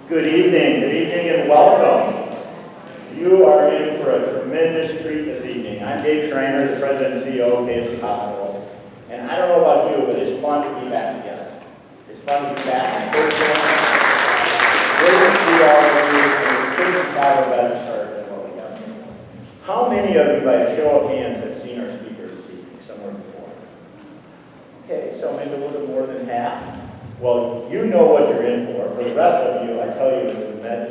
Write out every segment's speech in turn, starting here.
Good evening and welcome. You are in for a tremendous treat this evening. I'm Dave Schreiner, the President and CEO of KSB Hospital. And I don't know about you, but it's fun to be back together. It's fun to be back in person. Great to see all of you, and couldn't have a better start than what we got. How many of you, by a show of hands, have seen our speaker this evening somewhere before? Okay, so maybe a little bit more than half. Well, you know what you're in for. For the rest of you, I tell you, it's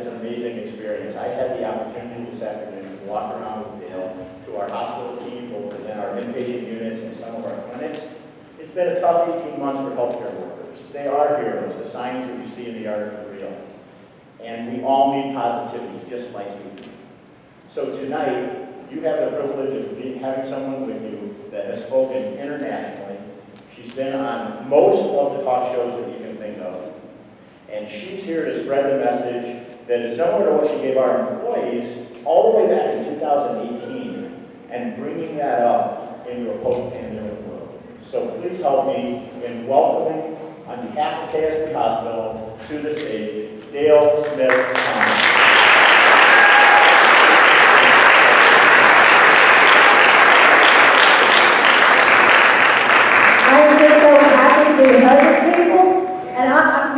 an amazing experience. I had the opportunity this afternoon to walk around with Dale to our hospital team, both within our inpatient units and some of our clinics. It's been a tough 18 months for healthcare workers. They are heroes. The signs that you see in the article are real. And we all need positivity, just like you do. So tonight, you have the privilege of having someone with you that has spoken internationally. She's been on most of the talk shows that you can think of. And she's here to spread the message that is similar to what she gave our employees all the way back in 2018 and bringing that up into a post-pandemic world. So please help me in welcoming, on behalf of KSB Hospital, to the stage, Dale Smith.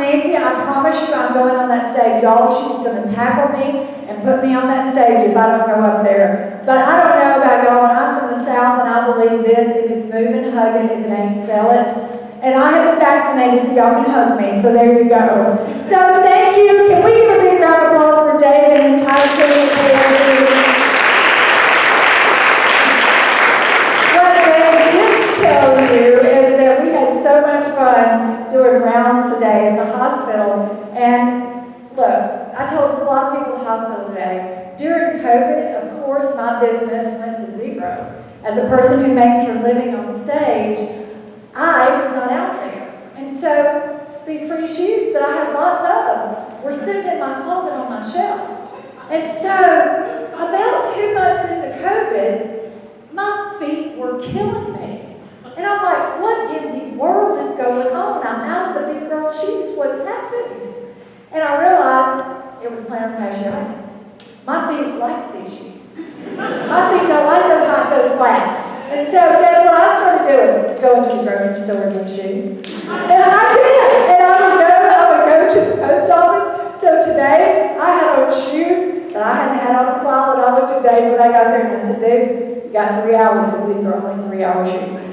Nancy, I promise you I'm going on that stage. Y'all, she's going to tackle me and put me on that stage if I don't go up there. But I don't know about y'all, and I'm from the South, and I believe this: if it's moving, hug it. If it ain't, sell it. And I have been vaccinated, so y'all can hug me. So there you go. So thank you. Can we give a big round of applause for David and Untitled Chapter? What they didn't tell you is that we had so much fun doing rounds today at the hospital. And look, I told a lot of people at the hospital today, during COVID, of course, my business went to zero. As a person who makes her living on stage, I was not out there. And so these pretty shoes that I have lots of were sitting in my closet on my shelf. And so about 2 months into COVID, my feet were killing me. And I'm like, what in the world is going on? I'm out of the big girl shoes. What's happened? And I realized it was plantar fasciitis. My feet likes these shoes. My feet don't like those flats. And so guess what I started doing? Going to the grocery store in these shoes. And I did. And I would go to the post office. So today I had on shoes that I hadn't had on a while, and I looked at Dave when I got there and I said, Dave, you got 3 hours because these are only 3-hour shoes.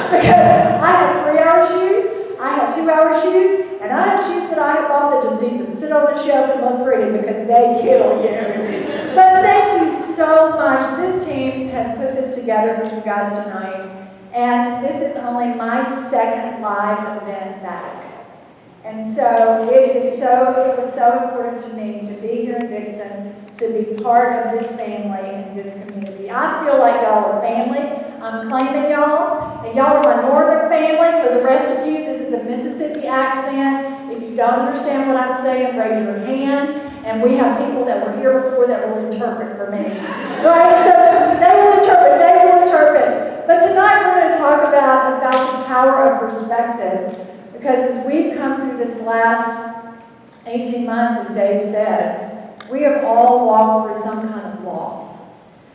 Because I have 3-hour shoes, I have 2-hour shoes, and I have shoes that I have bought that just need to sit on the shelf and look pretty because they kill you. But thank you so much. This team has put this together for you guys tonight, and this is only my second live event back. And so it was so important to me to be here in Dixon, to be part of this family and this community. I feel like y'all are family. I'm claiming y'all, and y'all are my northern family. For the rest of you, this is a Mississippi accent. If you don't understand what I'm saying, raise your hand. And we have people that were here before that will interpret for me. Right? So they will interpret. But tonight we're going to talk about the power of perspective. Because as we've come through this last 18 months, as Dave said, we have all walked through some kind of loss.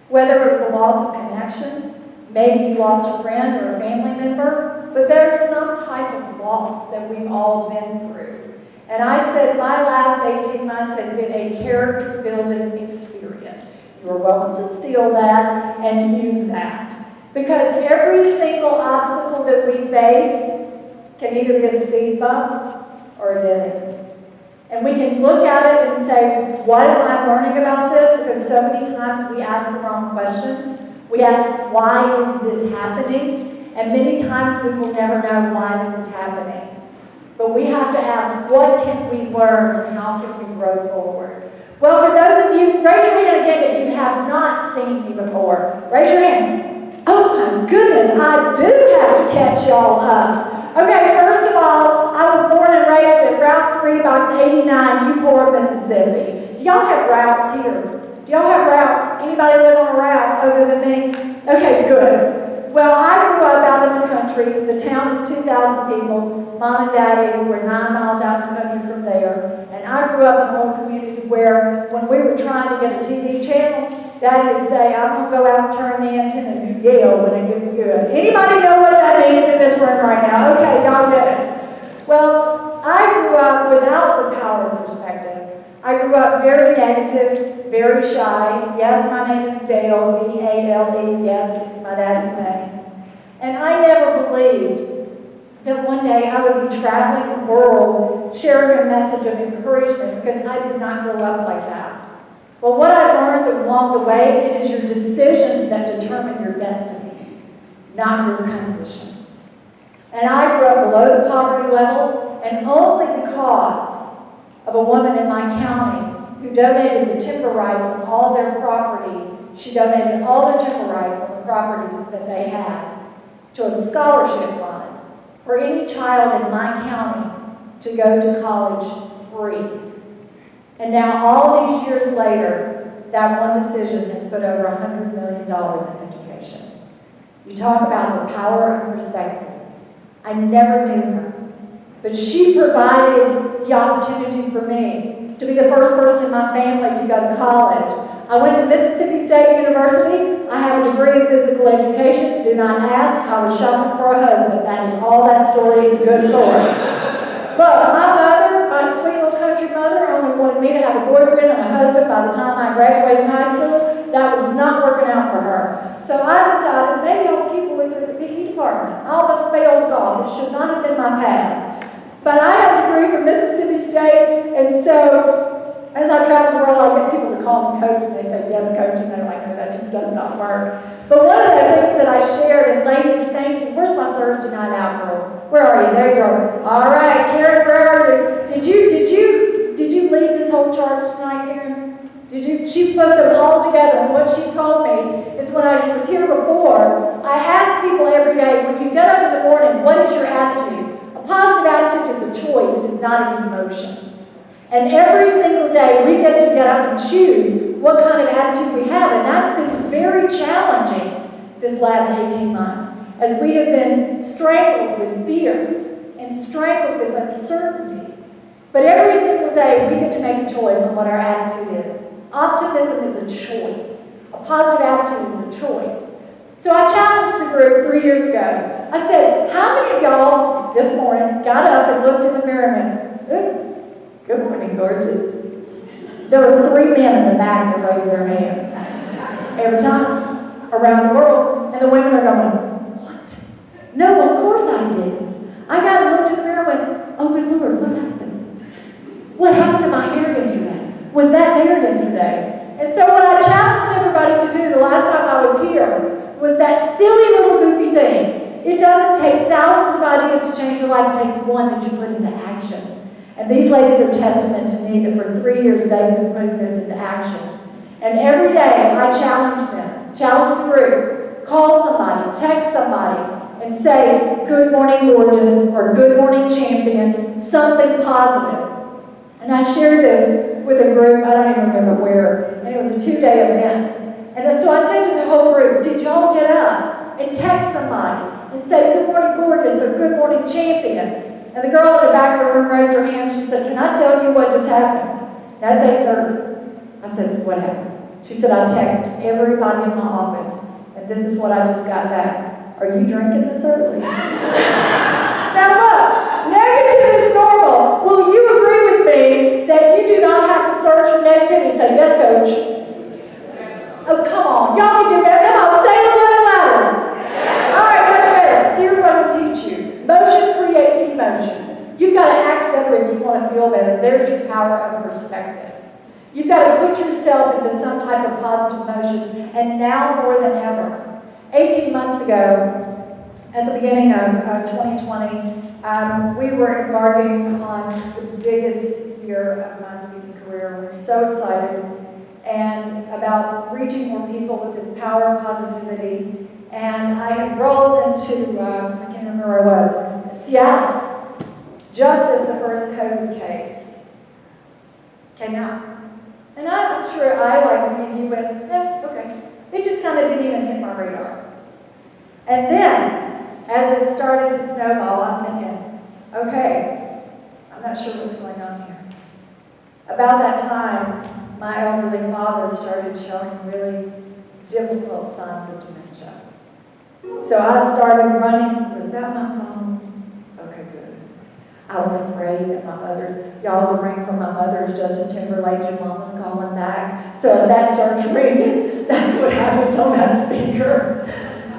Whether it was a loss of connection, maybe you lost a friend or a family member, but there's some type of loss that we've all been through. And I said my last 18 months has been a character-building experience. You are welcome to steal that and use that. Because every single obstacle that we face can either be a speed bump or a dead end. And we can look at it and say, what am I learning about this? Because so many times we ask the wrong questions. We ask, why is this happening? And many times we will never know why this is happening. But we have to ask, what can we learn and how can we grow forward? Well, for those of you, raise your hand again if you have not seen me before. Raise your hand. Oh my goodness, I do have to catch y'all up. Okay, first of all, I was born and raised at Route 3, Box 89, Newport, Mississippi. Do y'all have routes here? Do y'all have routes? Anybody live on a route other than me? Okay, good. Well, I grew up out in the country. The town is 2,000 people. Mom and Daddy were 9 miles out in the country from there. And I grew up in a little community where when we were trying to get a TV channel, Daddy would say, I'm going to go out and turn the antenna and you yell when it gets good. Anybody know what that means in this room right now? Okay, y'all get it. Well, I grew up without the power of perspective. I grew up very negative, very shy. Yes, my name is Dale, D-A-L-E. Yes, it's my daddy's name. And I never believed that one day I would be traveling the world sharing a message of encouragement because I did not grow up like that. But what I learned along the way, it is your decisions that determine your destiny, not your conditions. And I grew up below the poverty level, and only because of a woman in my county who donated the timber rights on all their property. She donated all their timber rights on the properties that they had to a scholarship fund for any child in my county to go to college free. And now, all these years later, that one decision has put over $100 million in education. You talk about the power of perspective. I never knew her, but she provided the opportunity for me to be the first person in my family to go to college. I went to Mississippi State University. I have a degree in physical education. Do not ask. I was shopping for a husband. That is all that story is good for. But my mother, my sweet little country mother, only wanted me to have a boyfriend and a husband by the time I graduated high school. That was not working out for her. So I decided maybe I'll keep boys with the PE department. I almost failed golf. It should not have been my path. But I have a degree from Mississippi State, and so as I travel the world, I get people to call me coach, and they say, yes, coach, and they're like, no, that just does not work. But one of the things that I shared, and ladies, thank you. Where's my Thursday night out, girls? Where are you? There you are. All right, Karen, where are you? Did you lead this whole charge tonight, Karen? She put them all together, and what she told me is when I was here before, I ask people every day, when you get up in the morning, what is your attitude? A positive attitude is a choice, it is not an emotion. And every single day, we get to get up and choose what kind of attitude we have, and that's been very challenging this last 18 months, as we have been strangled with fear and strangled with uncertainty. But every single day, we get to make a choice on what our attitude is. Optimism is a choice. A positive attitude is a choice. So I challenged the group 3 years ago. I said, how many of y'all this morning got up and looked in the mirror and went, good morning, gorgeous. There were 3 men in the back that raised their hands. Every time around the world. And the women are going, what? No, of course I did. I got and looked in the mirror and went, oh, good Lord, what happened? What happened to my hair yesterday? Was that there yesterday? And so what I challenged everybody to do the last time I was here was that silly little goofy thing. It doesn't take thousands of ideas to change your life. It takes one that you put into action. And these ladies are testament to me that for 3 years they've been putting this into action. And every day I challenge them, challenge the group, call somebody, text somebody, and say, good morning, gorgeous, or good morning, champion, something positive. And I shared this with a group, I don't even remember where, and it was a 2-day event. And so I said to the whole group, did y'all get up and text somebody and say, good morning, gorgeous, or good morning, champion? And the girl in the back of the room raised her hand. She said, can I tell you what just happened? That's 8:30. I said, what happened? She said, I texted everybody in my office, and this is what I just got back. Are you drinking this early? Now look, negative is normal. Will you agree with me that you do not have to search for negativity? Say, yes, coach. Oh, come on. Y'all can do that. Come on, say it a little louder. All right, much better. So here's what I'm going to teach you. Motion creates emotion. You've got to act better if you want to feel better. There's your power of perspective. You've got to put yourself into some type of positive motion, and now more than ever. 18 months ago, at the beginning of 2020, we were embarking on the biggest year of my speaking career. We're so excited and about reaching more people with this power of positivity. And I had rolled into, I can't remember where I was, Seattle, just as the first COVID case came out. And I'm sure I, like me and you, went, okay. It just kind of didn't even hit my radar. And then, as it started to snowball, I'm thinking, okay, I'm not sure what's going on here. About that time, my elderly father started showing really difficult signs of dementia. So I started running. Was that my phone? Okay, good. I was afraid that my mother's, y'all, the ring from my mother's Justin Timberlake, your mama's calling back. So if that starts ringing, that's what happens on that speaker.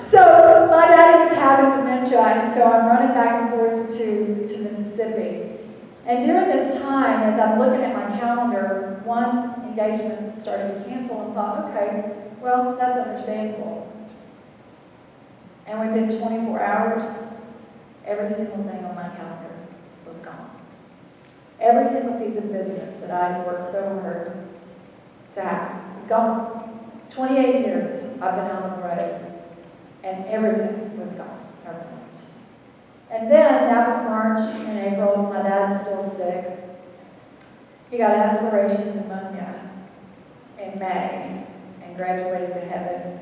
So my daddy was having dementia, and so I'm running back and forth to Mississippi. And during this time, as I'm looking at my calendar, one engagement started to cancel and thought, okay, well, that's understandable. And within 24 hours, every single thing on my calendar was gone. Every single piece of business that I had worked so hard to have was gone. 28 years I've been out on the road, and everything was gone overnight. And then, that was March and April, my dad's still sick. He got aspiration pneumonia in May and graduated to heaven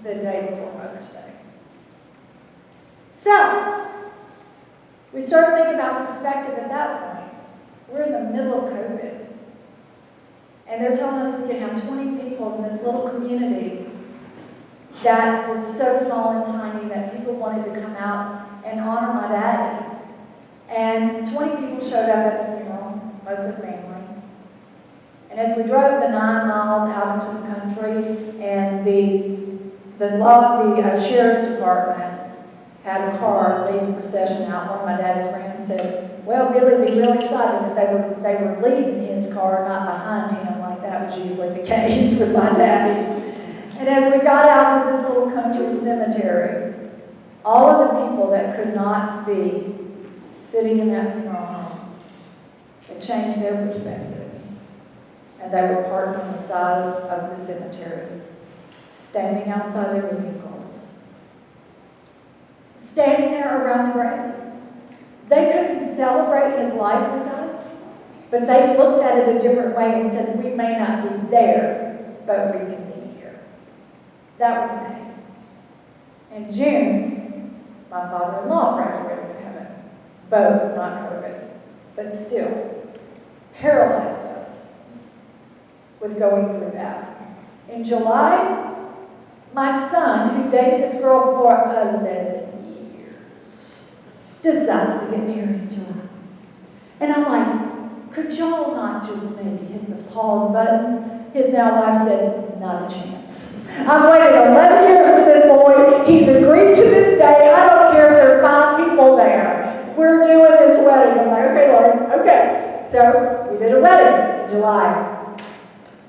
the day before Mother's Day. So, we started thinking about perspective at that point. We're in the middle of COVID. And they're telling us we can have 20 people in this little community that was so small and tiny that people wanted to come out and honor my daddy. And 20 people showed up at the funeral, mostly family. And as we drove the 9 miles out into the country, and the sheriff's department had a car leading the procession out, one of my dad's friends said, well, Billy would be really excited that they were leading his car, not behind him, like that was usually the case with my daddy. And as we got out to this little country cemetery, all of the people that could not be sitting in that funeral home had changed their perspective. And they were parked on the side of the cemetery, standing outside their vehicles, standing there around the grave. They couldn't celebrate his life with us, but they looked at it a different way and said, we may not be there, but we can be here. That was May. In June, my father-in-law graduated to heaven. Both, not COVID, but still paralyzed us with going through that. In July, my son, who dated this girl for 11 years, decides to get married in July. And I'm like, could y'all not just maybe hit the pause button? His now wife said, not a chance. I've waited 11 years for this boy. He's agreed to this day. I don't care if there are 5 people there. We're doing this wedding. I'm like, okay, Lord, okay. So we did a wedding in July.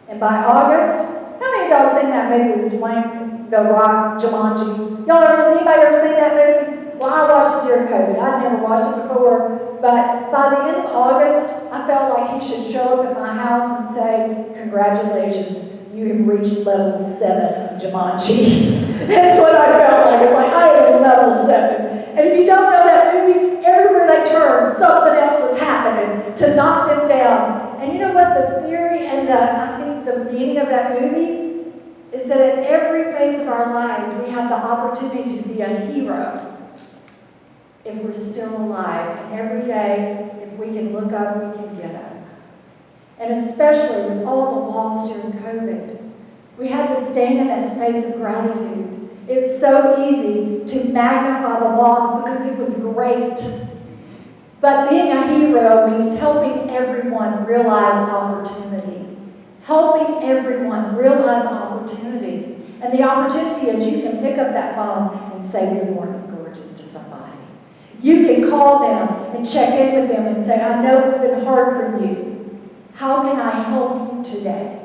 And by August, how many of y'all seen that movie with Dwayne The Rock, Jumanji? Has anybody ever seen that movie? Well, I watched it during COVID. I'd never watched it before. But by the end of August, I felt like he should show up at my house and say, congratulations, you have reached level 7 of Jumanji. That's what I felt like. I'm like, I am level 7. And if you don't know that movie, everywhere they turned, something else was happening to knock them down. And you know what the theory and I think the meaning of that movie is that at every phase of our lives, we have the opportunity to be a hero if we're still alive. And every day, if we can look up, we can get up. And especially with all the loss during COVID, we had to stand in that space of gratitude. It's so easy to magnify the loss because it was great. But being a hero means helping everyone realize opportunity. Helping everyone realize opportunity. And the opportunity is you can pick up that phone and say good morning, gorgeous, to somebody. You can call them and check in with them and say, I know it's been hard for you. How can I help you today?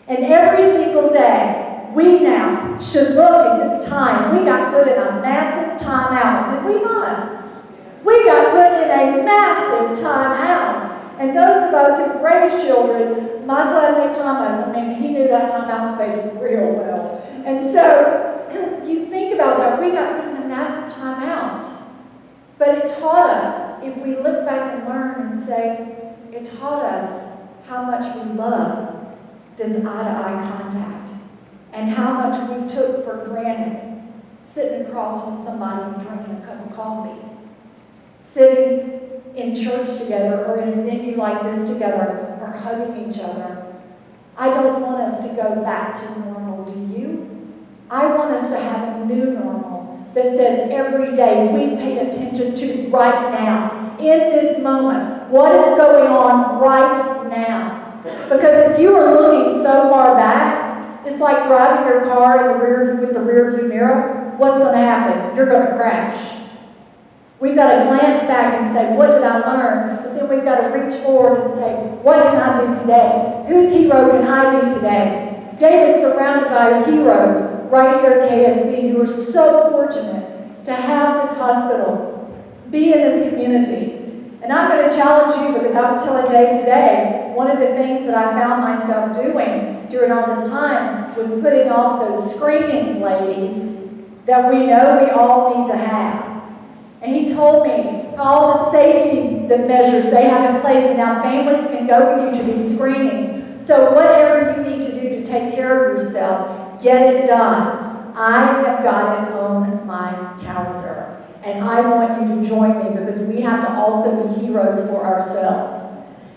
And every single day, we now should look at this time. We got put in a massive time out, did we not? We got put in a massive time out. And those of us who raised children, my son named Thomas, I mean, he knew that time out space real well. And so, you think about that, we got put in a massive time out. But it taught us, if we look back and learn and say, it taught us how much we love this eye-to-eye contact and how much we took for granted sitting across from somebody and drinking a cup of coffee, sitting in church together or in a venue like this together or hugging each other. I don't want us to go back to normal, do you? I want us to have a new normal that says every day we pay attention to right now, in this moment, what is going on right now. Because if you are looking so far back, it's like driving your car in the rear with the rear view mirror. What's going to happen? You're going to crash. We've got to glance back and say, what did I learn? But then we've got to reach forward and say, what can I do today? Whose hero can I be today? David's surrounded by heroes right here at KSB who are so fortunate to have this hospital, be in this community. And I'm going to challenge you because I was telling Dave today, one of the things that I found myself doing during all this time was putting off those screenings, ladies, that we know we all need to have. And he told me all the safety the measures they have in place, and now families can go with you to these screenings. So whatever you need to do to take care of yourself, get it done. I have got it on my calendar. And I want you to join me because we have to also be heroes for ourselves.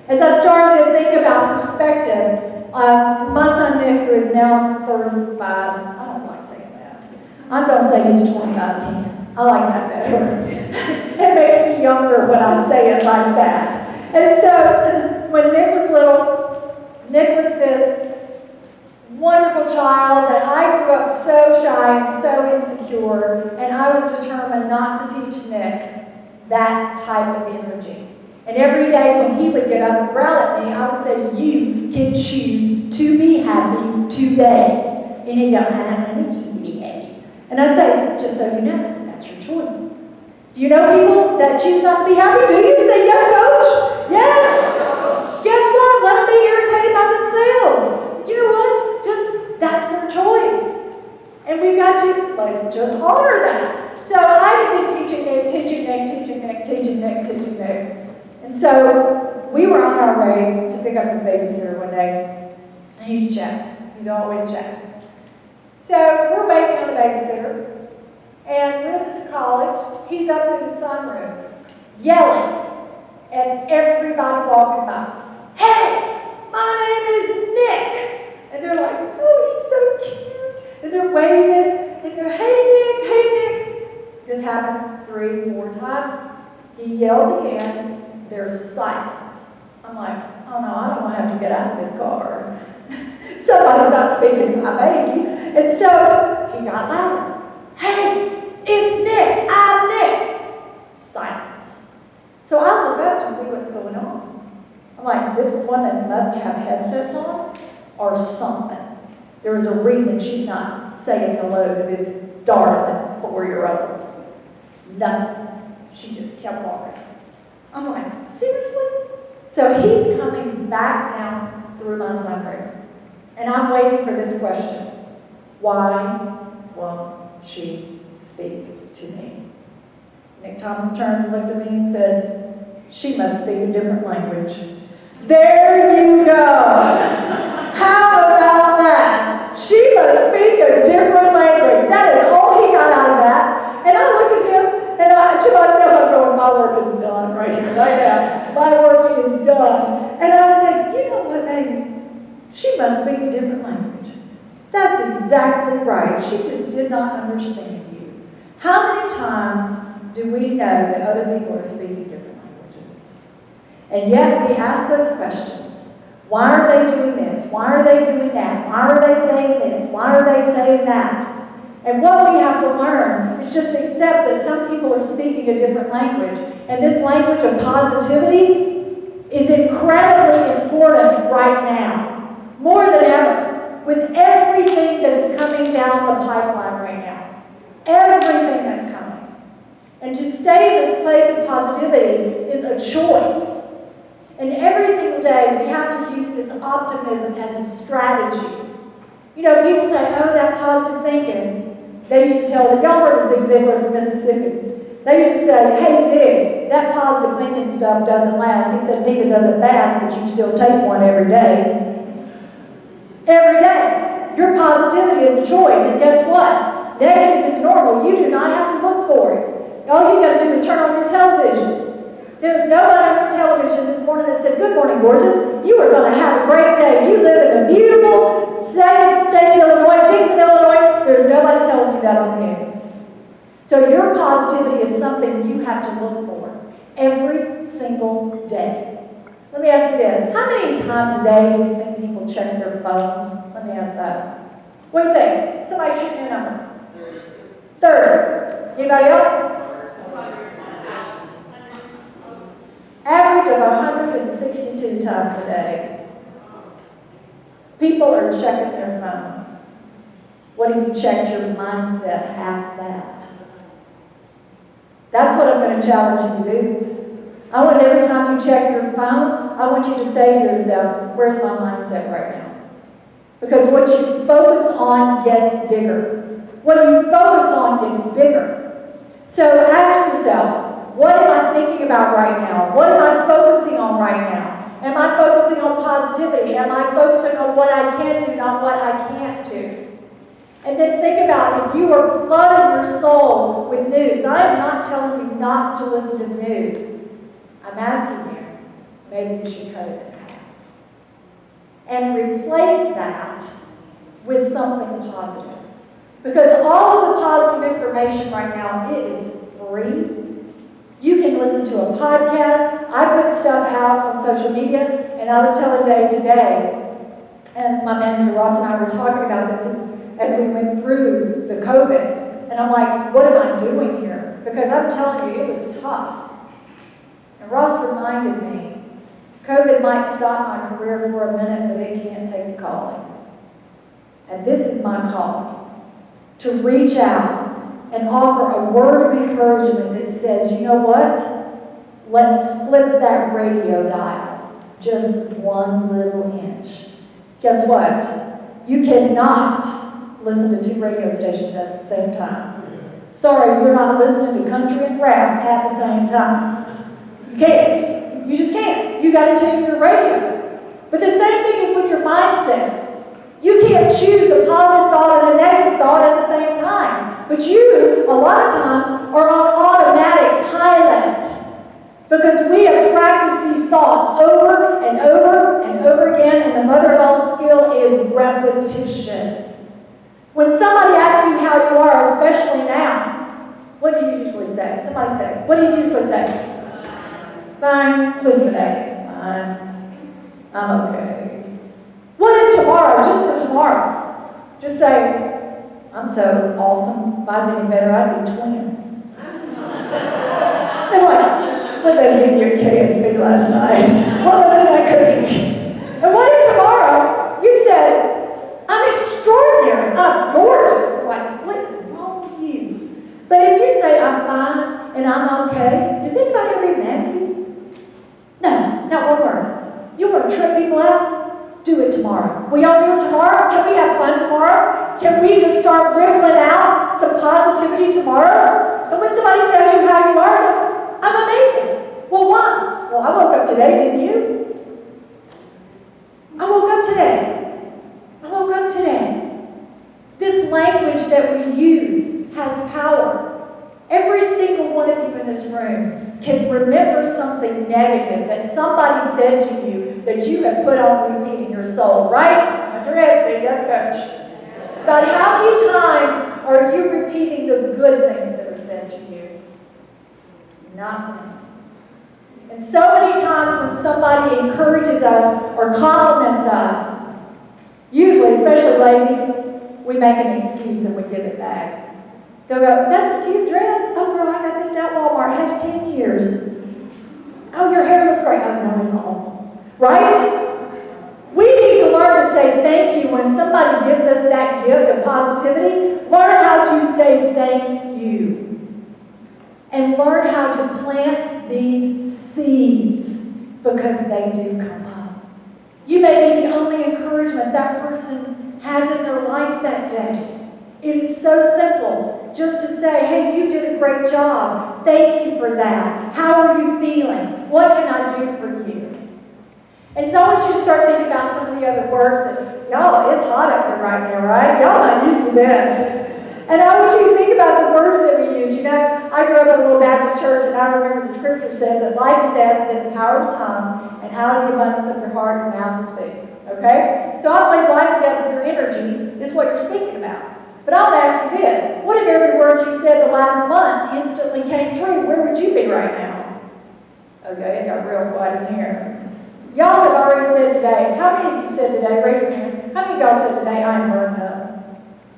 As I started to think about perspective, my son Nick, who is now 35, I don't like saying that. I'm going to say he's 25-10. I like that better. It makes me younger when I say it like that. And so when Nick was little, Nick was this wonderful child that I grew up so shy and so insecure, and I was determined not to teach Nick that type of energy. And every day when he would get up and growl at me, I would say, you can choose to be happy today. And he'd go, I'm going to choose to be happy. And I'd say, just so you know, that's your choice. Do you know people that choose not to be happy? Do you? Say, yes, coach. Yes. Guess what? Let them be irritated by themselves. You know what? That's their choice. And we've got to just honor that. So I had been teaching Nick. And so we were on our way to pick up his babysitter one day. And he's chatting. He's always chatting. So we're waiting on the babysitter. And we're at this college. He's up in the sunroom, yelling at everybody walking by. Hey, my name is Nick. And they're like, oh, he's so cute. And they're waving. And they're, hey, Nick. This happens 3-4 times. He yells again. There's silence. I'm like, oh no, I don't want to have to get out of this car. Somebody's not speaking to my baby. And so he got louder. Hey, it's Nick. I'm Nick. Silence. So I look up to see what's going on. I'm like, this woman must have headsets on or something. There is a reason she's not saying hello to this darling 4-year-old. Nothing. She just kept walking. I'm like, seriously? So he's coming back now through my sunroom. And I'm waiting for this question. Why won't she speak to me? Nick Thomas turned and looked at me and said, she must speak a different language. There you go. How about that? She must speak a different language. That is all he got out of that. And I looked at him, and to myself, I'm going, my work is done right here, right now. My work is done. And I said, you know what, baby? She must speak a different language. That's exactly right. She just did not understand you. How many times do we know that other people are speaking different languages? And yet we ask those questions. Why are they doing this? Why are they doing that? Why are they saying this? Why are they saying that? And what we have to learn is just to accept that some people are speaking a different language. And this language of positivity is incredibly important right now, more than ever, with everything that is coming down the pipeline right now. Everything that's coming. And to stay in this place of positivity is a choice. And every single day we have to use this optimism as a strategy. You know, people say, oh, that positive thinking. They used to tell the y'all heard of Zig Ziglar from Mississippi. They used to say, hey Zig, that positive thinking stuff doesn't last. He said, neither does it bad, but you still take one every day. Every day. Your positivity is a choice. And guess what? negative is normal. You do not have to look for it. All you got to do is turn on your television. There's nobody on your television this morning that said, "Good morning, gorgeous. You are going to have a great day. You live in a beautiful state of Illinois, Dixon, Illinois." There's nobody telling you that on the news. So your positivity is something you have to look for every single day. Let me ask you this. How many times a day do you think people check their phones? Let me ask that. What do you think? Somebody shoot me a number. 30. Anybody else? Average of 162 times a day. People are checking their phones. What if you checked your mindset half that? That's what I'm going to challenge you to do. I want every time you check your phone, I want you to say to yourself, "Where's my mindset right now?" Because what you focus on gets bigger. What you focus on gets bigger. So ask yourself, what am I thinking about right now? What am I focusing on right now? Am I focusing on positivity? Am I focusing on what I can do, not what I can't do? And then think about if you are flooding your soul with news. I am not telling you not to listen to the news. I'm asking you, maybe you should cut it in half. And replace that with something positive. Because all of the positive information right now, it is free. You can listen to a podcast. I put stuff out on social media, and I was telling Dave today, and my manager Ross and I were talking about this as we went through the COVID. And I'm like, what am I doing here? Because I'm telling you, it was tough. And Ross reminded me, COVID might stop my career for a minute, but it can't take a calling. And this is my calling, to reach out and offer a word of encouragement that says, you know what? Let's flip that radio dial just one little inch. Guess what? You cannot listen to two radio stations at the same time. Sorry, you're not listening to country and rap at the same time. You can't. You just can't. You got to tune your radio. But the same thing is with your mindset. You can't choose a positive thought and a negative thought at the same time. But you, a lot of times, are on automatic pilot. Because we have practiced these thoughts over and over and over again, and the mother of all skill is repetition. When somebody asks you how you are, especially now, what do you usually say? Somebody say, what do you usually say? Fine. Listen to that. Fine. I'm okay. What if tomorrow, just for tomorrow, just say, I'm so awesome. If I was any better, I'd be twins. They're like, what did they give you at KSP last night? What was in that cookie? And what if tomorrow you said, I'm extraordinary, I'm gorgeous. They're like, what is wrong with you? But if you say, I'm fine and I'm okay, does anybody ever even ask you? No, not one word. You want to trip people out? Do it tomorrow. Will y'all do it tomorrow? Can we have fun tomorrow? Can we just start rippling out some positivity tomorrow? And when somebody says you how you are, say, I'm amazing. Well, why? Well, I woke up today, didn't you? I woke up today. I woke up today. This language that we use has power. Every single one of you in this room can remember something negative that somebody said to you that you have put on repeat in your soul, right? Not your head, say yes, coach. But how many times are you repeating the good things that are said to you? Not many. And so many times when somebody encourages us or compliments us, usually, especially ladies, we make an excuse and we give it back. They'll go, that's a cute dress. Oh, girl, I got this at Walmart. I had it 10 years. Oh, your hair looks great. Oh, no, it's awful. Right? We need to learn to say thank you when somebody gives us that gift of positivity. Learn how to say thank you. And learn how to plant these seeds because they do come up. You may be the only encouragement that person has in their life that day. It is so simple just to say, hey, you did a great job. Thank you for that. How are you feeling? What can I do for you? And so I want you to start thinking about some of the other words that, y'all, it's hot up here right now, right? Y'all not used to this. And I want you to think about the words that we use. You know, I grew up in a little Baptist church, and I remember the scripture says that life and death is in the power of the tongue, and out of the abundance of your heart, your mouth will speak. Okay? So I believe life and death of your energy is what you're speaking about. But I want to ask you this. What if every word you said the last month instantly came true? Where would you be right now? Okay, it got real quiet in here. Y'all have already said today. How many of you said today? Raise your hand. How many of y'all said today, I'm burning up?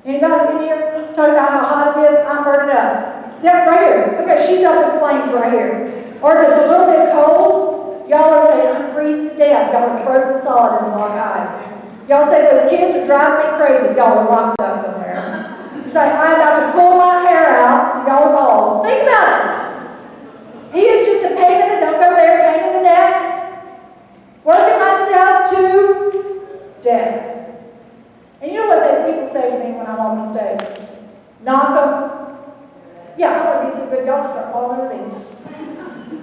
Anybody in here talking about how hot it is? I'm burning up. Yeah, right here. Okay, she's up in flames right here. Or if it's a little bit cold, y'all are saying, I'm freezing to death. Y'all are frozen solid in the lock eyes. Y'all say those kids are driving me crazy. Y'all are locked up somewhere. You say, I'm about to pull my hair out, so y'all are bald. Think about it. He is just a pain in the, don't go there, pain in the neck. Working myself to death. And you know what people say to me when I'm on stage? Knock them. Yeah, I want to be so good, y'all start falling over these.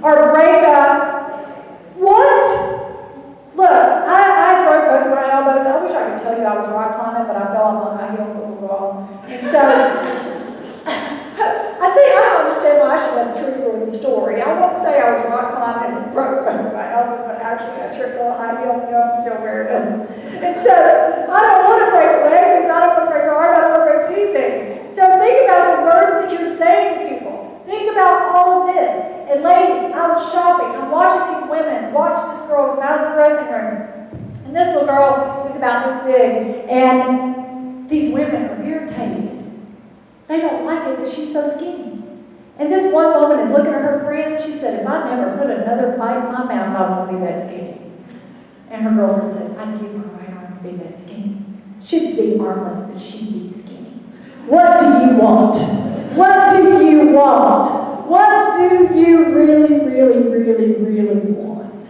Or break up. What? Look, I broke both of my elbows. I wish I could tell you I was rock climbing, but I fell on my high heel foot wall. And so, I don't understand why I should let the truth ruin the story. I won't say I was rock climbing and broke both of my elbows, but actually I tripped on a high heel, and I'm still wearing them. And so, I don't want to break a leg because I don't want to break a arm, I don't want to break anything. So think about the words that you're saying to people. Think about all of this. And ladies, I was shopping. I'm watching these women. Watch this girl come out of the dressing room. And this little girl is about this big. And these women are irritated. They don't like it that she's so skinny. And this one woman is looking at her friend. She said, if I never put another bite in my mouth, I won't be that skinny. And her girlfriend said, I'd give my right arm to be that skinny. She'd be armless, but she'd be skinny. What do you want? What do you want? What do you really, really, really, really want?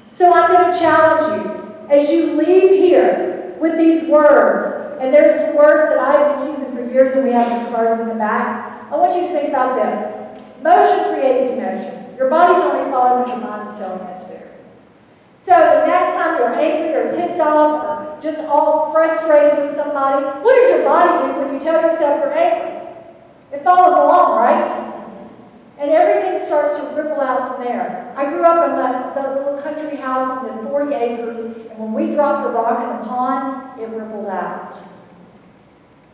So I'm going to challenge you as you leave here with these words, and there's some words that I've been using for years, and we have some cards in the back. I want you to think about this. Motion creates emotion. Your body's only following what your mind is telling it to do. So the next time you're angry or ticked off or just all frustrated with somebody, what does your body do when you tell yourself you're angry? It follows along, right? And everything starts to ripple out from there. I grew up in the little country house with 40 acres, and when we dropped a rock in the pond, it rippled out.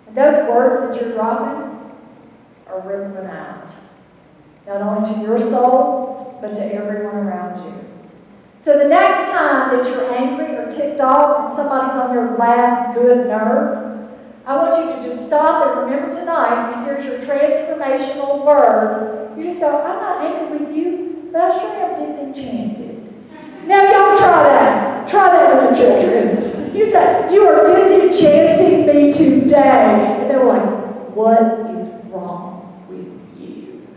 And those words that you're dropping are rippling out. Not only to your soul, but to everyone around you. So the next time that you're angry or ticked off and somebody's on your last good nerve, I want you to just stop and remember tonight, and here's your transformational word. You just go, I'm not angry with you, but I sure am disenchanted. Now y'all try that. Try that with your children. You say, you are disenchanting me today. And they were like, what is wrong with you?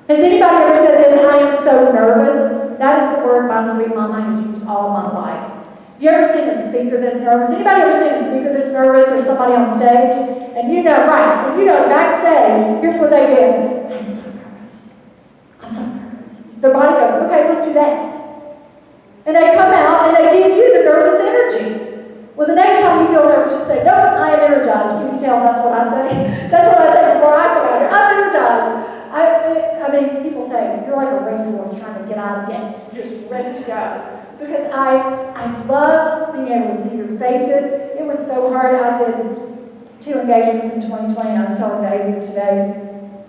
Has anybody ever said this? I am so nervous. That is the word my sweet mama has used all my life. Have you ever seen a speaker that's nervous? Anybody ever seen a speaker that's nervous or somebody on stage? And you know, right, and you know, backstage, here's what they did. I'm so nervous. I'm so nervous. Their body goes, okay, let's do that. And they come out and they give you the nervous energy. Well, the next time you feel nervous, just say, no, I am energized. Can you tell that's what I say? That's what I say before I come out here. I'm energized. I mean, people say, you're like a racehorse trying to get out of the gate, just ready to go. Because I love being able to see your faces. It was so hard. I did 2 engagements in 2020. I was telling Davies today.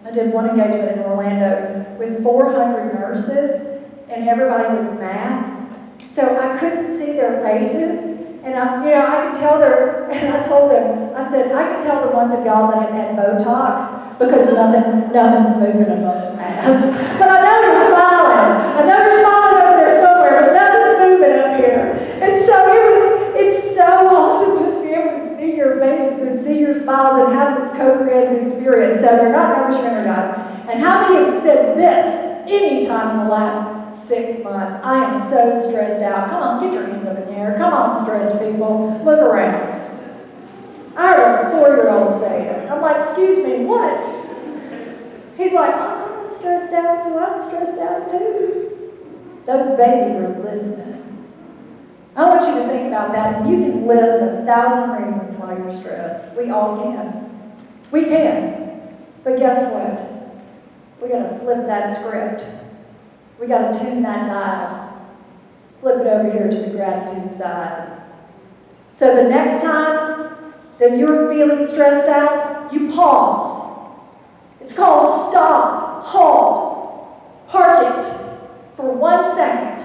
I did 1 engagement in Orlando with 400 nurses, and everybody was masked. So I couldn't see their faces. And I could tell and I told them, I said, I can tell the ones of y'all that have had Botox because nothing's moving above the mask. But I know you're smiling. I know you're smiling over there somewhere, but nothing's moving up here. And so it's so awesome just to be able to see your faces and see your smiles and have this co-creative experience. So you're not nervous, you're energized. And how many of you said this any time in the last 6 months? I am so stressed out. Come on, get your hand up in the air. Come on, stressed people. Look around. I heard a 4-year-old say it. I'm like, excuse me, what? He's like, I'm stressed out, so I'm stressed out too. Those babies are listening. I want you to think about that, and you can list 1,000 reasons why you're stressed. We all can. We can. But guess what? We got to flip that script. We got to tune that dial. Flip it over here to the gratitude side. So the next time that you're feeling stressed out, you pause. It's called stop, halt, park it for 1 second,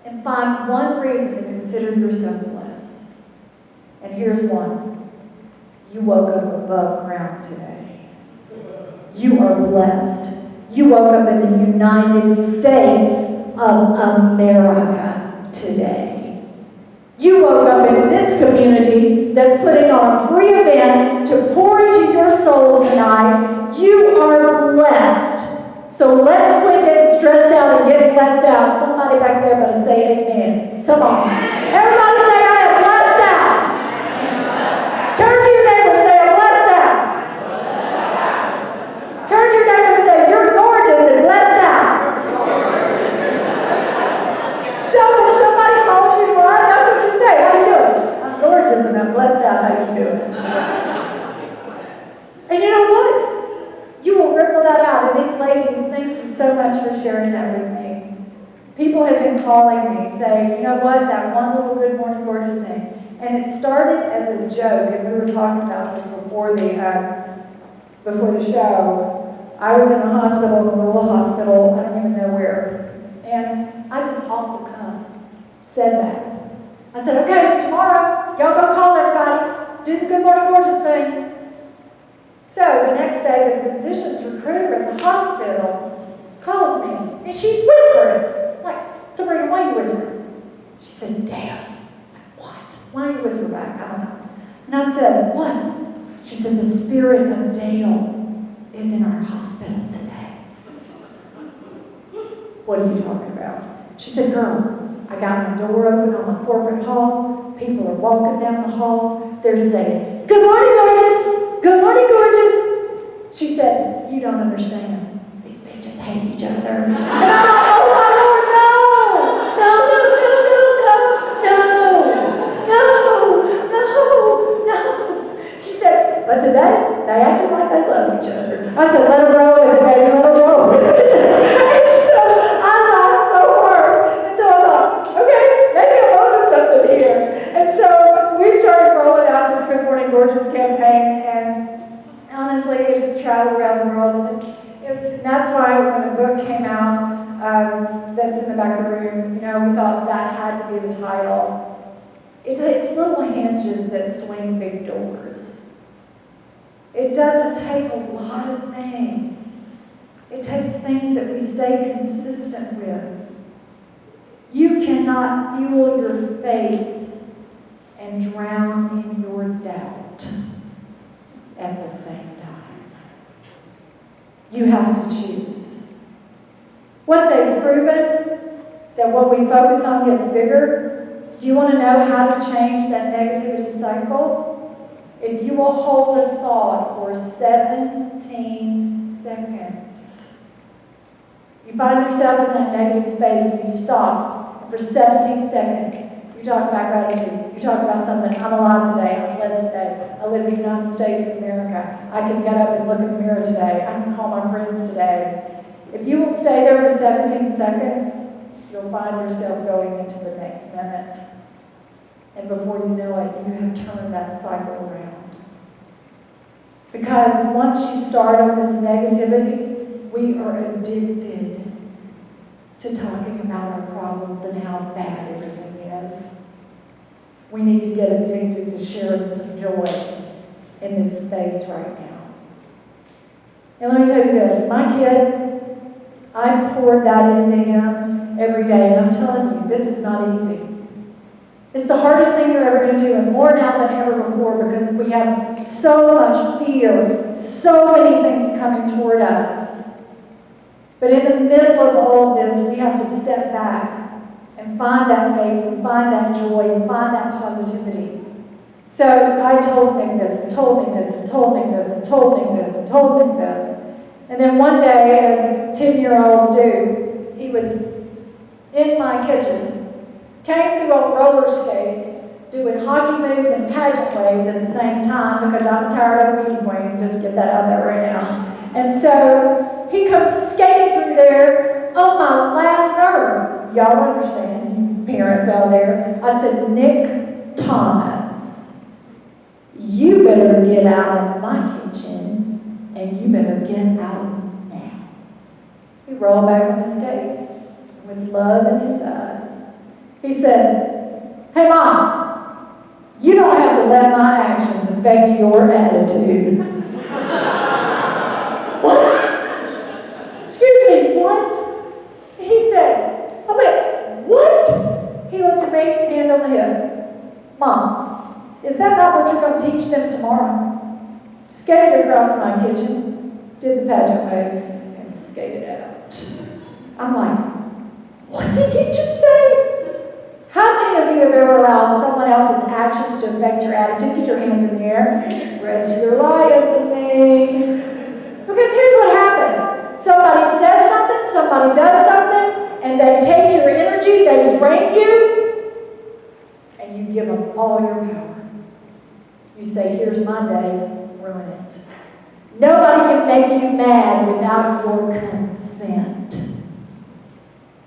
and find one reason to consider yourself blessed. And here's one. You woke up above ground today. You are blessed. You woke up in the United States of America today. You woke up in this community that's putting on a free event to pour into your soul tonight. You are blessed. So let's quit getting stressed out and get blessed out. Somebody back there better say amen. Come on. Everybody say, I am blessed out. Turn to your neighbor and say, I'm blessed out. Turn to your neighbor and say, you're gorgeous and blessed out. So when somebody calls you, well, that's what you say. How you doing? I'm gorgeous and I'm blessed out. How you doing? And you know what? You will ripple that out. And these ladies, thank you so much for sharing that with me. People have been calling me saying, you know what, that one little Good Morning Gorgeous thing. And it started as a joke, and we were talking about this before the show. I was in a hospital, in a rural hospital, I don't even know where. And I just off the cuff said that. I said, okay, tomorrow, y'all go call everybody, do the Good Morning Gorgeous thing. So the next day, the physician's recruiter at the hospital calls me, and she's whispering. I'm like, Sabrina, why are you whispering? She said, Dad. I'm like, what? Why are you whispering back? I don't know. And I said, what? She said, the spirit of Dale is in our hospital today. What are you talking about? She said, girl, I got my door open on my corporate hall. People are walking down the hall. They're saying, good morning, gorgeous. Good morning, gorgeous. She said, you don't understand. These bitches hate each other. And I'm like, oh my Lord, no. She said, but today, they acted like they love each other. I said, let them roll with it, baby, let them roll with it. And so I laughed so hard. And so I thought, okay, maybe I'm onto something here. And so we started rolling out this Good Morning Gorgeous campaign, and honestly, it has traveled around the world. And that's why when the book came out, that's in the back of the room, you know, we thought that had to be the title. It's little hinges that swing big doors. It doesn't take a lot of things. It takes things that we stay consistent with. You cannot fuel your faith and drown in your doubt at the same time. You have to choose. What they've proven, that what we focus on gets bigger. Do you want to know how to change that negativity cycle? If you will hold a thought for 17 seconds. You find yourself in that negative space and you stop. And for 17 seconds, you talk about gratitude. You talk about something. I'm alive today. I'm blessed today. I live in the United States of America. I can get up and look in the mirror today. I can call my friends today. If you will stay there for 17 seconds, you'll find yourself going into the next minute. And before you know it, you have turned that cycle around. Because once you start on this negativity, we are addicted to talking about our problems and how bad everything is. We need to get addicted to sharing some joy in this space right now. And let me tell you this, my kid, I poured that into him every day, and I'm telling you, this is not easy. It's the hardest thing you're ever going to do, and more now than ever before, because we have so much fear, so many things coming toward us. But in the middle of all of this, we have to step back and find that faith, and find that joy, and find that positivity. So I told Nick this, and told Nick this, and told Nick this, and told Nick this, and told Nick this. And then one day, as 10-year-olds do, he was in my kitchen, came through on roller skates, doing hockey moves and pageant waves at the same time because I'm tired of meeting queen. Just get that out there right now. And so he comes skating through there on my last nerve. Y'all understand, parents out there. I said, Nick Thomas, you better get out of my kitchen and you better get out now. He rolled back on his skates with love in his eyes. He said, hey Mom, you don't have to let my actions affect your attitude. What? Excuse me, what? He said, oh wait, what? He looked at me, hand on the hip. Mom, is that not what you're going to teach them tomorrow? Skated across my kitchen, did the pageant wave, and skated out. I'm like, what did he just say? How many of you have ever allowed someone else's actions to affect your attitude? Get your hands in the air. Rest of your lying to me. Because here's what happened. Somebody says something, somebody does something, and they take your energy, they drain you, and you give them all your power. You say, here's my day, ruin it. Nobody can make you mad without your consent.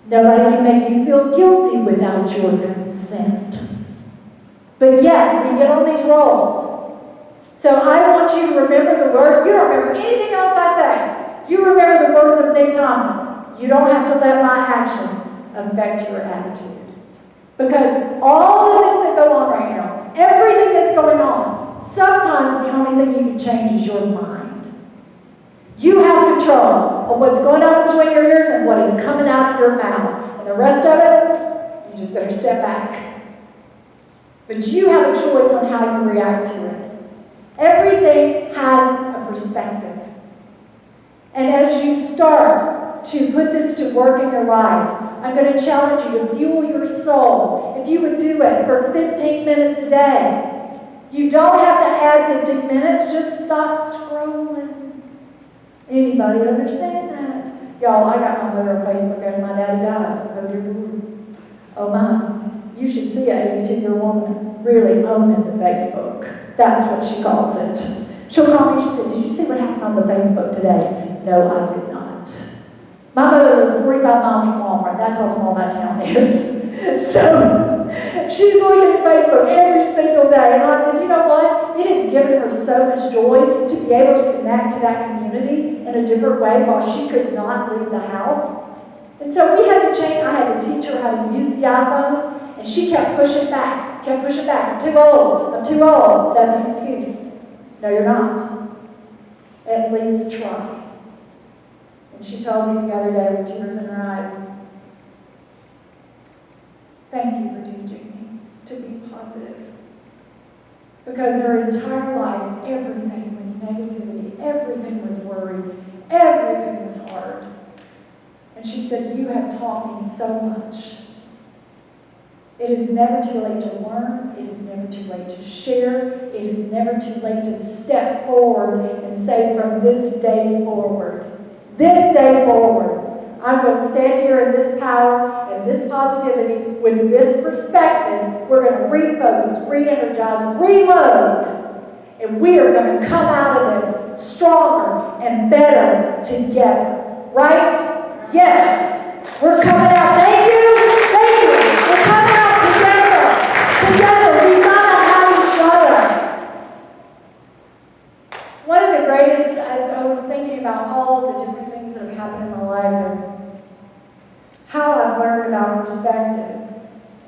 Nobody can make you feel guilty without your consent. But yet, we get on these rolls. So I want you to remember the word. You don't remember anything else I say. You remember the words of Nick Thomas. You don't have to let my actions affect your attitude. Because all the things that go on right now, everything that's going on, sometimes the only thing you can change is your mind. You have control of what's going on between your ears and what is coming out of your mouth. And the rest of it, you just better step back. But you have a choice on how you react to it. Everything has a perspective. And as you start to put this to work in your life, I'm going to challenge you to fuel your soul. If you would do it for 15 minutes a day, you don't have to add 15 minutes, just stop scrolling. Anybody understand that? Y'all, I got my mother on Facebook after my daddy died. Oh my, you should see an 82-year-old woman really owning the Facebook. That's what she calls it. She'll call me, she said, did you see what happened on the Facebook today? No, I did not. My mother lives 45 miles from Walmart. That's how small that town is. So she's looking at Facebook every single day. And you know what? It has given her so much joy to be able to connect to that community in a different way while she could not leave the house. And so we had to change. I had to teach her how to use the iPhone. And she kept pushing back, I'm too old. That's an excuse. No, you're not. At least try. And she told me the other day with tears in her eyes, thank you for teaching me to be positive. Because her entire life, everything was negativity, everything was worry, everything was hard. And she said, you have taught me so much. It is never too late to learn. It is never too late to share. It is never too late to step forward and say, from this day forward, I'm going to stand here in this power and this positivity with this perspective. We're going to refocus, re-energize, reload. And we are going to come out of this stronger and better together. Right? Yes. We're coming out. Thank you. We're coming out together. We got to have each other. One of the greatest, as I was thinking about all the different things that have happened in my life and how I've learned about perspective.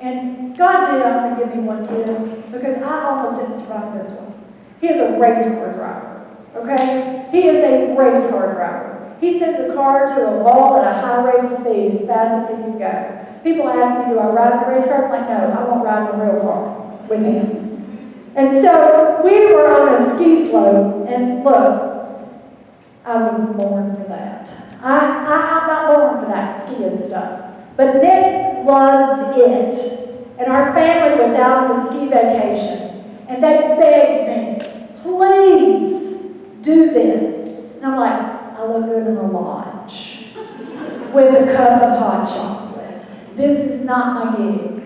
And God did only give me one kid because I almost didn't survive this one. He is a race car driver, okay? He is a race car driver. He sends a car to a wall at a high rate of speed as fast as he can go. People ask me, do I ride in a race car? I'm like, no, I won't ride in a real car with him. And so we were on a ski slope, and look, I was born for that. I'm not born for that skiing stuff. But Nick loves it. And our family was out on a ski vacation. And they begged me, please do this. And I'm like, I look good in a lodge with a cup of hot chocolate. This is not my gig.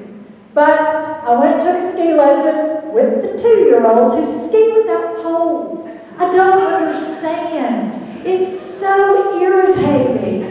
But I went and took a ski lesson with the 2-year-olds who ski without poles. I don't understand. It's so irritating.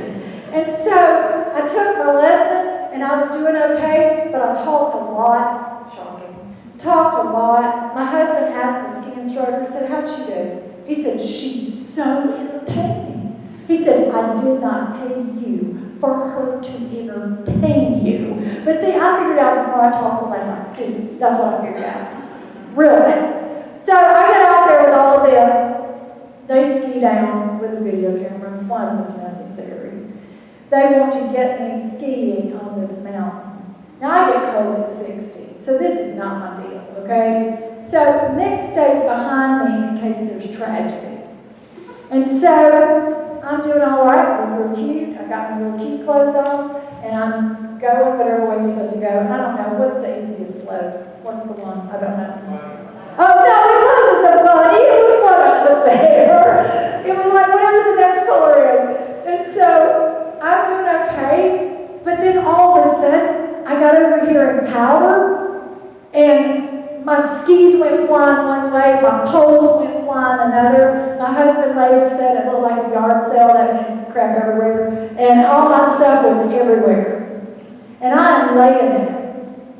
And so I took my lesson and I was doing okay, but I talked a lot. Shocking. Talked a lot. My husband asked the ski instructor, he said, how'd she do? He said, she's so entertaining. He said, I did not pay you for her to entertain you. But see, I figured out the more I talk, the less I ski. That's what I figured out. Real fast. So I get out there with all of them. They ski down with a video camera. Why is this necessary? They want to get me skiing on this mountain. Now I get cold at 60, so this is not my deal, okay? So Nick stays behind me in case there's tragedy. And so I'm doing all right, we're real cute. I got my real cute clothes on, and I'm going whatever way you're supposed to go. I don't know, what's the easiest slope? What's the one? I don't know. Oh no, it wasn't the bunny, it was one of the bear. It was like whatever the next color is. And so I'm doing okay, but then all of a sudden, I got over here in powder, and my skis went flying one way, my poles went flying another. My husband later said it looked like a yard sale, that meant crap everywhere, and all my stuff was everywhere. And I am laying there,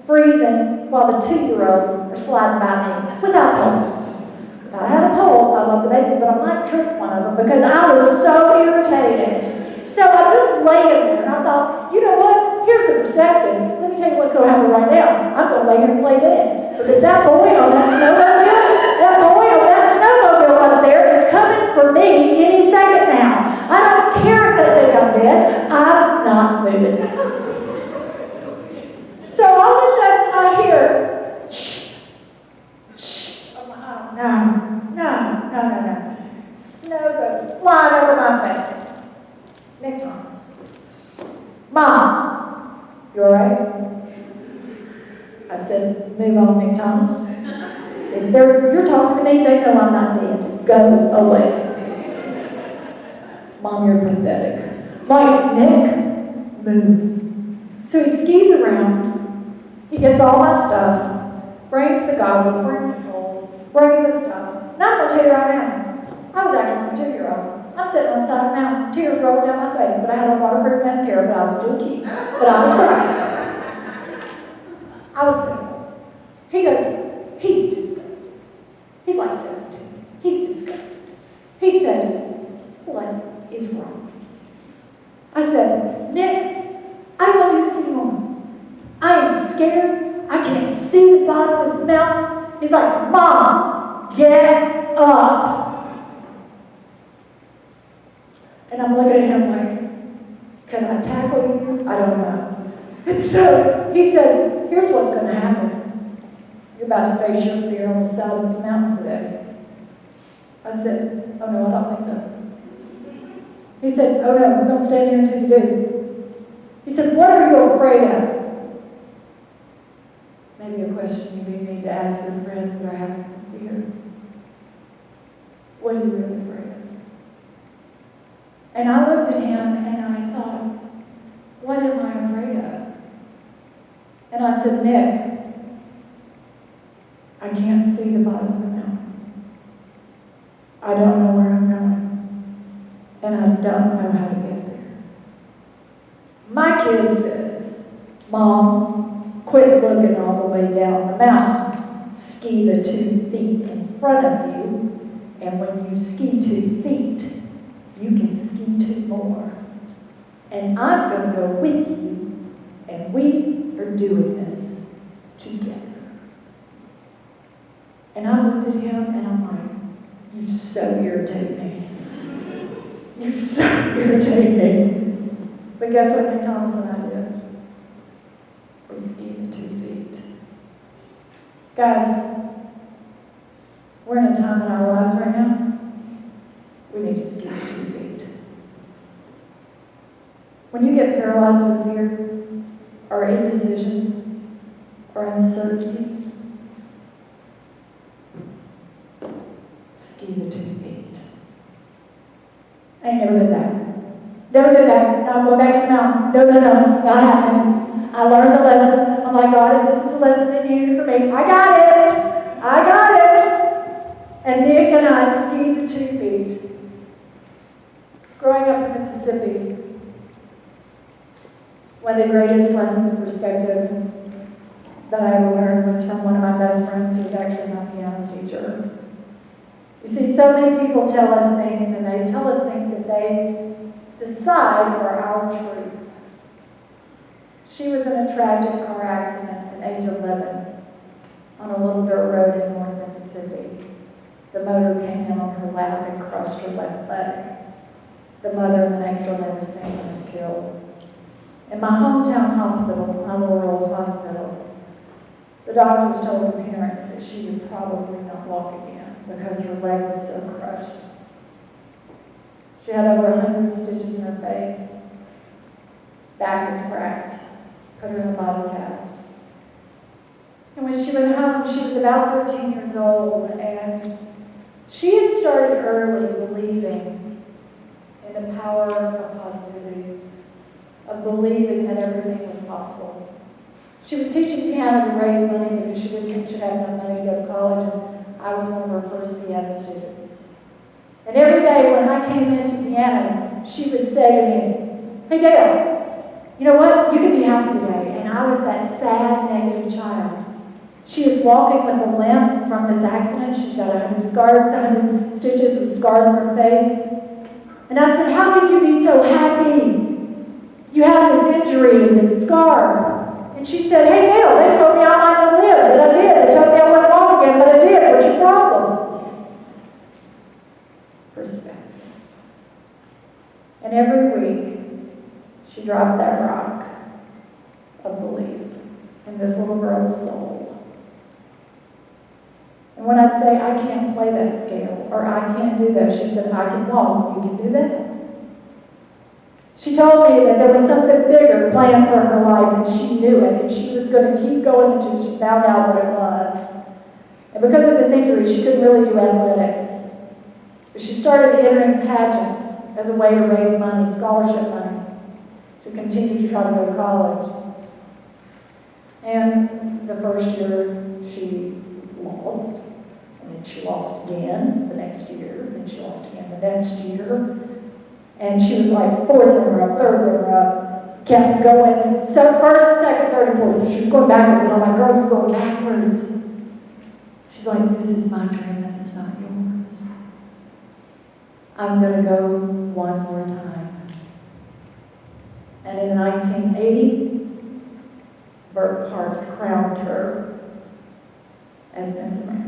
freezing, while the 2-year-olds are sliding by me without poles. If I had a pole, I love the babies, but I might trick one of them because I was so irritated. So I was laying there, and I thought, you know what? Here's the perspective. Let me tell you what's going to happen right now. I'm going to lay here and play dead. Because that boy on that snowmobile up there is coming for me any second now. I don't care if they think I'm dead. I'm not moving. So all of a sudden I hear, shh, shh. Oh, no. Snow goes flying over my face. Nick Thomas. Mom, you all right? I said, move on, Nick Thomas. If you're talking to me, they know I'm not dead. Go away. Mom, you're pathetic. Like, Nick, move. So he skis around. He gets all my stuff, brings the goggles, brings the poles, brings the stuff. Now I'm going to tell you right now, I was acting like a 2-year-old. I'm sitting on the side of the mountain, tears rolling down my face, but I had a waterproof mascara, but I was still cute. But I was crying. I was pitiful. He goes, he's disgusted. He's like 17. He's disgusted. He said, what is wrong? I said, Nick, I don't want to do this anymore. I am scared. I can't see the bottom of this mountain. He's like, Mom, get up. And I'm looking at him like, can I tackle you? I don't know. And so he said, here's what's going to happen. You're about to face your fear on the side of this mountain today. I said, oh no, I don't think so. He said, oh no, we're going to stand here until you do. He said, what are you afraid of? Maybe a question you need to ask your friends that are having some fear. What are you really afraid of? And I looked at him and I thought, what am I afraid of? And I said, Nick, I can't see the bottom of the mountain. I don't know where I'm going. And I don't know how to get there. My kid says, Mom, quit looking all the way down the mountain. Ski the 2 feet in front of you. And when you ski 2 feet, you can ski 2 more. And I'm going to go with you, and we are doing this together. And I looked at him, and I'm like, you so irritate me. You so irritate me. But guess what Nick Thomas and I did? We skied the 2 feet. Guys, we're in a time in our lives right now, we need to ski the 2 feet. When you get paralyzed with fear, or indecision, or uncertainty, ski the 2 feet. I ain't never been back. Never been back. Now I'm going back to the mountain. No, not happening. I learned the lesson. I'm like, God, if this is a lesson that you needed for me, I got it. I got it. And Nick and I skied the 2 feet. Growing up in Mississippi, one of the greatest lessons of perspective that I ever learned was from one of my best friends who was actually my piano teacher. You see, so many people tell us things, and they tell us things that they decide are our truth. She was in a tragic car accident at age 11 on a little dirt road in North Mississippi. The motor came in on her lap and crushed her left leg. The mother and the next door neighbor's family was killed. In my hometown hospital, my little rural hospital, the doctors told her parents that she would probably not walk again because her leg was so crushed. She had over 100 stitches in her face. Back was cracked. Put her in a body cast. And when she went home, she was about 13 years old, and she had started early believing in the power of positivity, of believing that everything was possible. She was teaching piano to raise money because she didn't think she'd have enough money to go to college, and I was one of her first piano students. And every day when I came into piano, she would say to me, "Hey Dale, you know what? You can be happy today." And I was that sad, negative child. She is walking with a limp from this accident. She's got 100 scars, 100 stitches with scars on her face. And I said, "How can you be so happy? You have this injury and these scars." And she said, "Hey Dale, they told me I might not live, but I did. They told me I wouldn't walk again, but I did. What's your problem?" Perspective. And every week, she dropped that rock of belief in this little girl's soul. And when I'd say, "I can't play that scale," or "I can't do that," she said, "I can walk. You can do that." She told me that there was something bigger planned for her life, and she knew it, and she was going to keep going until she found out what it was. And because of this injury, she couldn't really do athletics. But she started entering pageants as a way to raise money, scholarship money, to continue to try to go to college. And the first year, she lost. And then she lost again the next year, and she lost again the next year. And she was like 4th runner-up, 3rd runner-up, kept going. So 1st, 2nd, 3rd, and 4th. So she was going backwards. And I'm like, "Girl, you're going backwards." She's like, "This is my dream and it's not yours. I'm going to go one more time." And in 1980, Bert Parks crowned her as Miss America.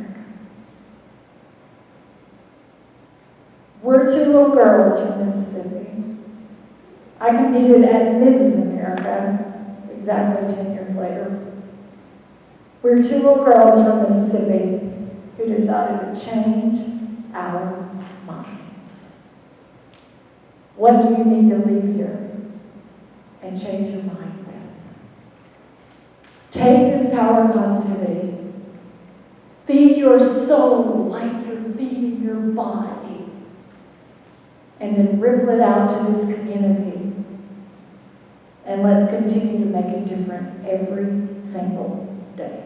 We're 2 little girls from Mississippi. I competed at Mrs. America exactly 10 years later. We're 2 little girls from Mississippi who decided to change our minds. What do you need to leave here and change your mind with? Take this power of positivity. Feed your soul like you're feeding your body. And then ripple it out to this community. And let's continue to make a difference every single day.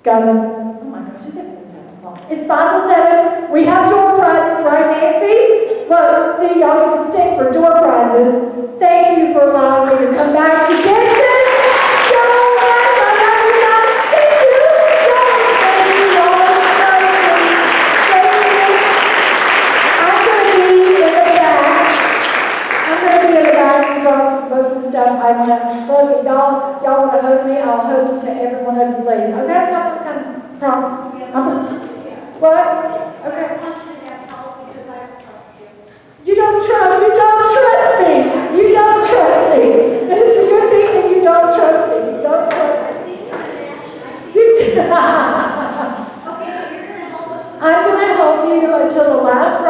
Guys, oh my gosh, is it 7 o'clock? It's 5 to 7. We have door prizes, right, Nancy? Look, see, y'all get to stick for door prizes. Thank you for allowing me to come back to Dixon. I want to look at y'all. Y'all want to hug me? I'll hug you to every one of you, please. Okay, come. Promise. What? Okay. You don't trust me. You don't trust me. And it's a good thing that you don't trust me. You don't trust me. I'm going to help you until the last